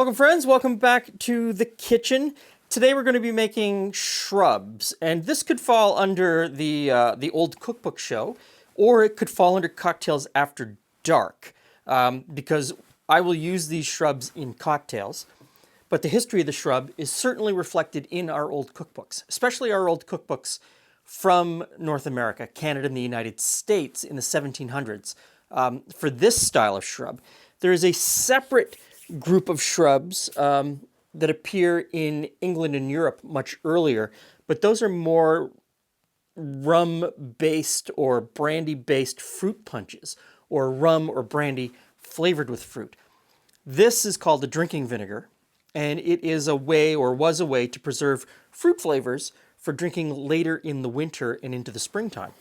Welcome friends, welcome back to the kitchen. Today we're going to be making shrubs, and this could fall under the old cookbook show, or it could fall under cocktails after dark, because I will use these shrubs in cocktails. But the history of the shrub is certainly reflected in our old cookbooks, especially our old cookbooks from North America, Canada, and the United States in the 1700s. For this style of shrub, there is a separate group of shrubs that appear in England and Europe much earlier, but those are more rum-based or brandy-based fruit punches, or rum or brandy flavored with fruit. This is called a drinking vinegar, and it is a way, or was a way, to preserve fruit flavors for drinking later in the winter and into the springtime.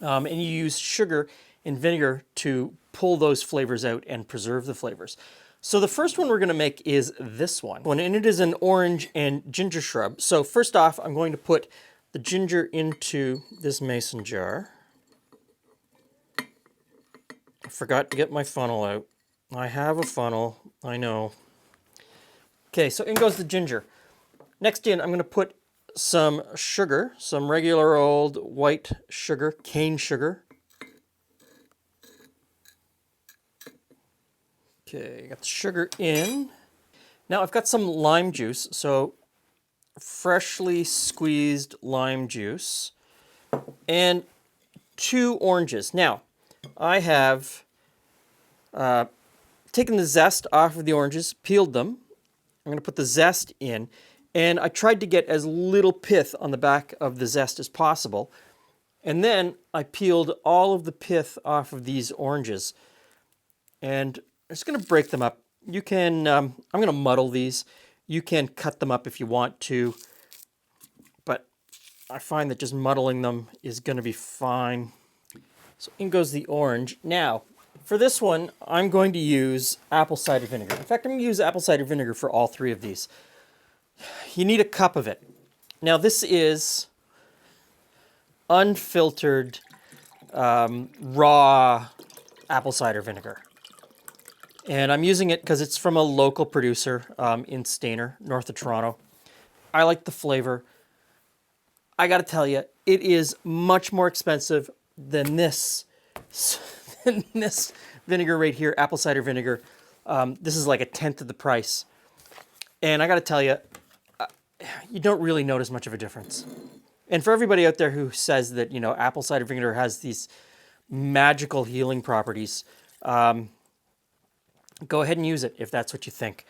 And you use sugar and vinegar to pull those flavors out and preserve the flavors. So the first one we're going to make is this one, and it is an orange and ginger shrub. So first off, I'm going to put the ginger into this mason jar. I forgot to get my funnel out. I have a funnel, I know. Okay, so in goes the ginger. Next in, I'm going to put some sugar, some regular old white sugar, cane sugar. Okay, got the sugar in. Now I've got some lime juice, so freshly squeezed lime juice, and 2 oranges. Now, I have taken the zest off of the oranges, peeled them. I'm going to put the zest in, and I tried to get as little pith on the back of the zest as possible. And then I peeled all of the pith off of these oranges, and I'm just going to break them up. You can, I'm going to muddle these. You can cut them up if you want to, but I find that just muddling them is going to be fine. So in goes the orange. Now, for this one, I'm going to use apple cider vinegar. In fact, I'm going to use apple cider vinegar for all 3 of these. You need a cup of it. Now, this is unfiltered, raw apple cider vinegar. And I'm using it because it's from a local producer in Stayner, north of Toronto. I like the flavor. I got to tell you, it is much more expensive than this vinegar right here, apple cider vinegar. This is like a tenth of the price. And I got to tell you, you don't really notice much of a difference. And for everybody out there who says that, you know, apple cider vinegar has these magical healing properties, go ahead and use it if that's what you think.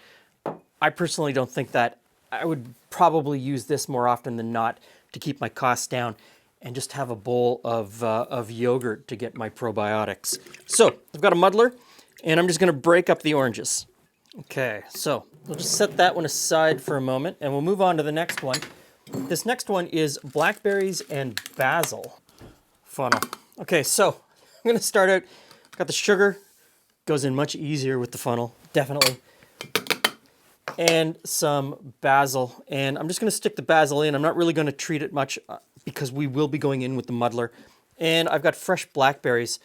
I personally don't think that. I would probably use this more often than not to keep my costs down and just have a bowl of yogurt to get my probiotics. So I've got a muddler, and I'm just going to break up the oranges. Okay, so we'll just set that one aside for a moment, and we'll move on to the next one. This next one is blackberries and basil funnel. Okay, so I'm going to start out, got the sugar. Goes in much easier with the funnel, definitely. And some basil. And I'm just going to stick the basil in. I'm not really going to treat it much because we will be going in with the muddler. And I've got fresh blackberries.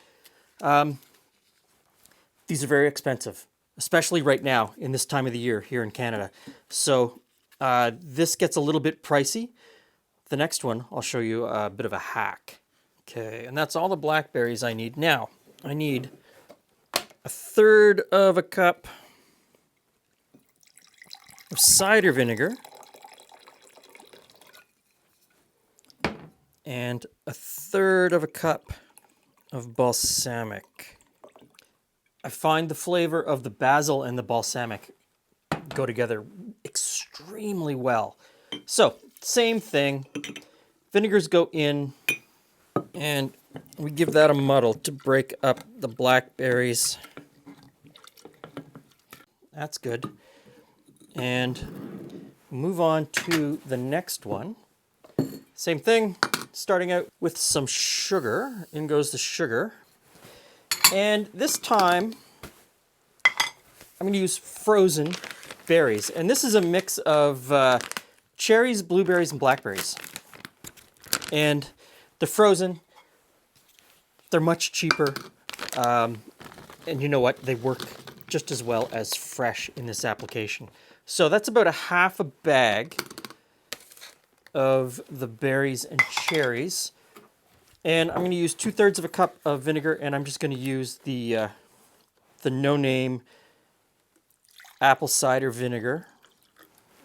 These are very expensive, especially right now in this time of the year here in Canada. So this gets a little bit pricey. The next one, I'll show you a bit of a hack. Okay, and that's all the blackberries I need. Now, I need 1/3 of a cup of cider vinegar and 1/3 of a cup of balsamic. I find the flavor of the basil and the balsamic go together extremely well. So, same thing. Vinegars go in, and we give that a muddle to break up the blackberries. That's good. And move on to the next one. Same thing, starting out with some sugar. In goes the sugar. And this time, I'm going to use frozen berries. And this is a mix of cherries, blueberries, and blackberries. And the frozen, they're much cheaper. And you know what? They work just as well as fresh in this application. So that's about a half a bag of the berries and cherries. And I'm going to use 2/3 of a cup of vinegar, and I'm just going to use the no-name apple cider vinegar.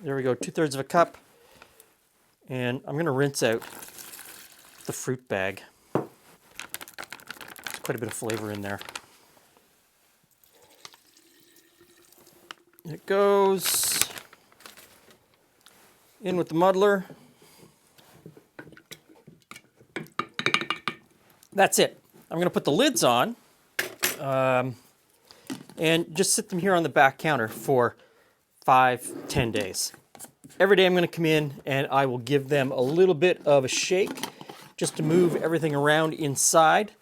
There we go, 2/3 of a cup. And I'm going to rinse out the fruit bag. There's quite a bit of flavor in there. It goes in with the muddler. That's it. I'm going to put the lids on and just sit them here on the back counter for 5-10 days. Every day I'm going to come in and I will give them a little bit of a shake just to move everything around inside.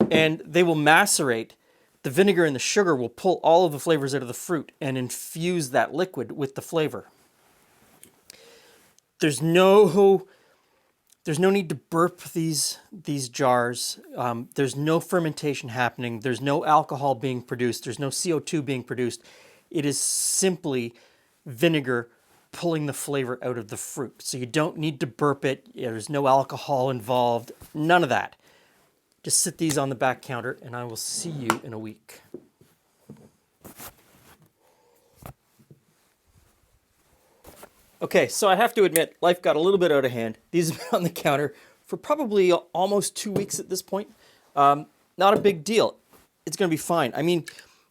And they will macerate. The vinegar and the sugar will pull all of the flavors out of the fruit and infuse that liquid with the flavor. There's no need to burp these jars. There's no fermentation happening. There's no alcohol being produced. There's no CO2 being produced. It is simply vinegar pulling the flavor out of the fruit. So you don't need to burp it. There's no alcohol involved. None of that. Just sit these on the back counter and I will see you in a week. Okay, so I have to admit, life got a little bit out of hand. These have been on the counter for probably almost 2 weeks at this point. Not a big deal. It's going to be fine. I mean,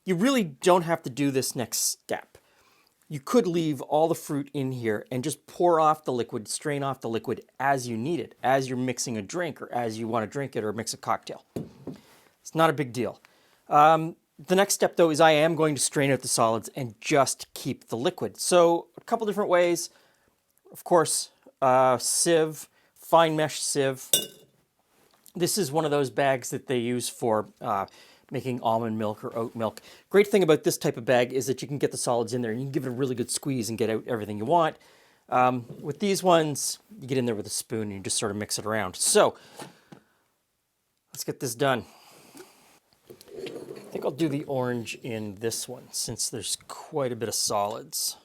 you really don't have to do this next step. You could leave all the fruit in here and just pour off the liquid, strain off the liquid as you need it, as you're mixing a drink or as you want to drink it or mix a cocktail. It's not a big deal. The next step, though, is I am going to strain out the solids and just keep the liquid. So a couple different ways. Of course, sieve, fine mesh sieve. This is one of those bags that they use for making almond milk or oat milk. Great thing about this type of bag is that you can get the solids in there and you can give it a really good squeeze and get out everything you want. With these ones, you get in there with a spoon and you just sort of mix it around. So let's get this done. I think I'll do the orange in this one since there's quite a bit of solids.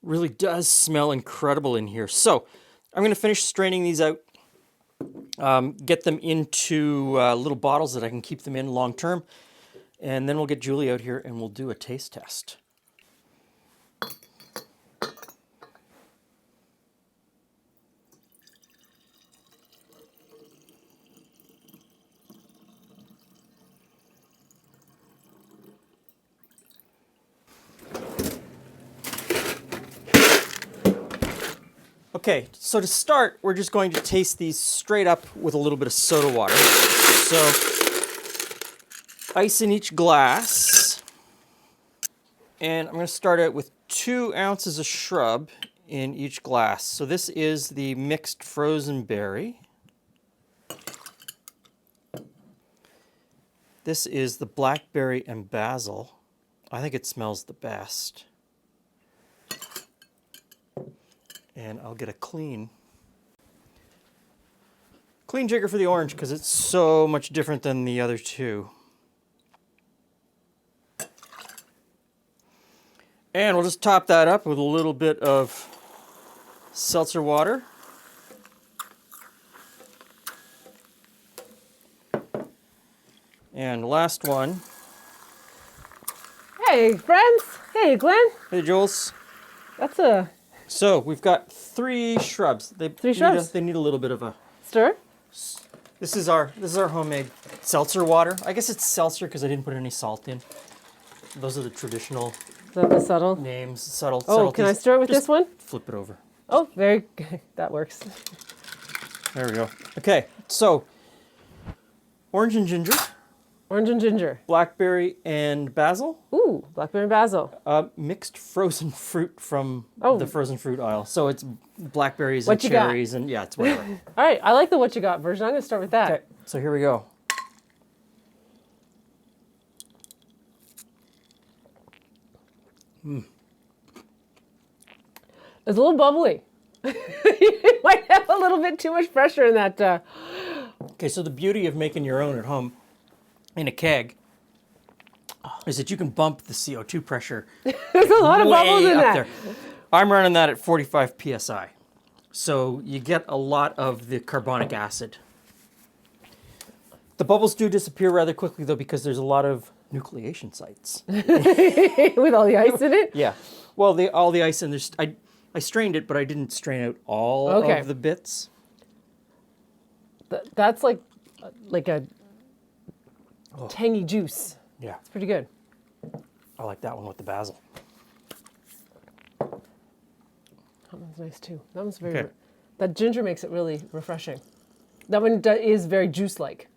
Really does smell incredible in here. So I'm going to finish straining these out, get them into little bottles that I can keep them in long term, and then we'll get Julie out here and we'll do a taste test. Okay, so to start, we're just going to taste these straight up with a little bit of soda water. So, ice in each glass. And I'm going to start out with 2 ounces of shrub in each glass. So this is the mixed frozen berry. This is the blackberry and basil. I think it smells the best. And I'll get a clean jigger for the orange because it's so much different than the other two. And we'll just top that up with a little bit of seltzer water. And last one. Hey, friends. Hey, Glenn. Hey, Jules. That's a So we've got 3 shrubs. They need a little bit of a stir. This is our homemade seltzer water. I guess it's seltzer because I didn't put any salt in. Those are the traditional Is that the subtle? names. Subtle. Oh, can I stir it with this one? Flip it over. Oh, very good. That works. There we go. Okay, so orange and ginger, Orange and ginger. blackberry and basil, Ooh, blackberry and basil. mixed frozen fruit from Oh. the frozen fruit aisle. So it's blackberries What and you got? cherries and yeah, it's whatever. All right, I like the what you got version. I'm going to start with that. Okay, so here we go. It's a little bubbly. You might have a little bit too much pressure in that. Okay, so the beauty of making your own at home in a keg is that you can bump the CO2 pressure There's a lot of bubbles way in up that. there. I'm running that at 45 psi. So you get a lot of the carbonic acid. The bubbles do disappear rather quickly though because there's a lot of nucleation sites. With all the ice in it. Yeah. Well, all the ice in there's I strained it, but I didn't strain out all Okay. of the bits. That's like a tangy juice. Yeah. It's pretty good. I like that one with the basil. That one's nice too. That one's very. Okay. That ginger makes it really refreshing. That one is very juice-like.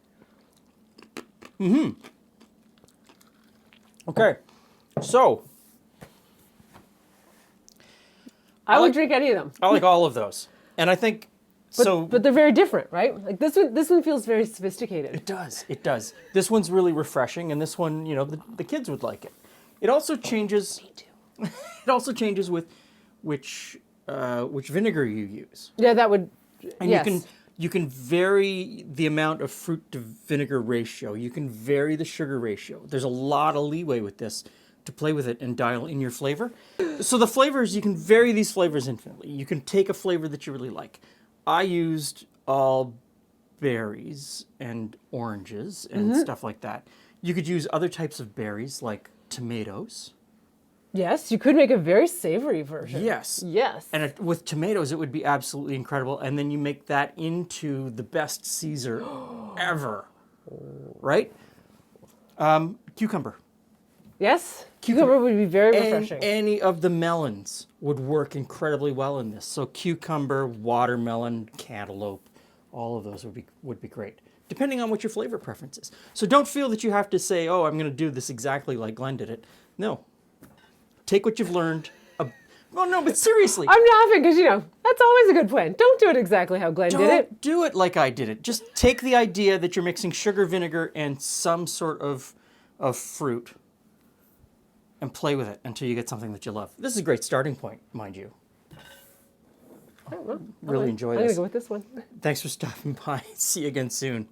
Okay. So, I would like- drink any of them. I like all of those. And I think But they're very different, right? Like this one feels very sophisticated. It does. It does. This one's really refreshing, and this one, the kids would like it. It also changes. Me too. It also changes with which vinegar you use, Yeah, that would. and yes. you can vary the amount of fruit to vinegar ratio. You can vary the sugar ratio. There's a lot of leeway with this to play with it and dial in your flavor. So the flavors, you can vary these flavors infinitely. You can take a flavor that you really like. I used all berries and oranges and stuff like that. You could use other types of berries like tomatoes. Yes, you could make a very savory version. Yes. Yes. And with tomatoes, it would be absolutely incredible. And then you make that into the best Caesar ever. Right? Cucumber. Yes. Cucumber would be very And refreshing. any of the melons would work incredibly well in this. So cucumber, watermelon, cantaloupe, all of those would be great, depending on what your flavor preference is. So don't feel that you have to say, oh, I'm going to do this exactly like Glenn did it. No. Take what you've learned. Well, no, but seriously. I'm laughing because that's always a good plan. Don't do it exactly how Glenn did it. Don't do it like I did it. Just take the idea that you're mixing sugar, vinegar, and some sort of fruit and play with it until you get something that you love. This is a great starting point, mind you. Really enjoy I'm this. gonna go with this one. Thanks for stopping by. See you again soon.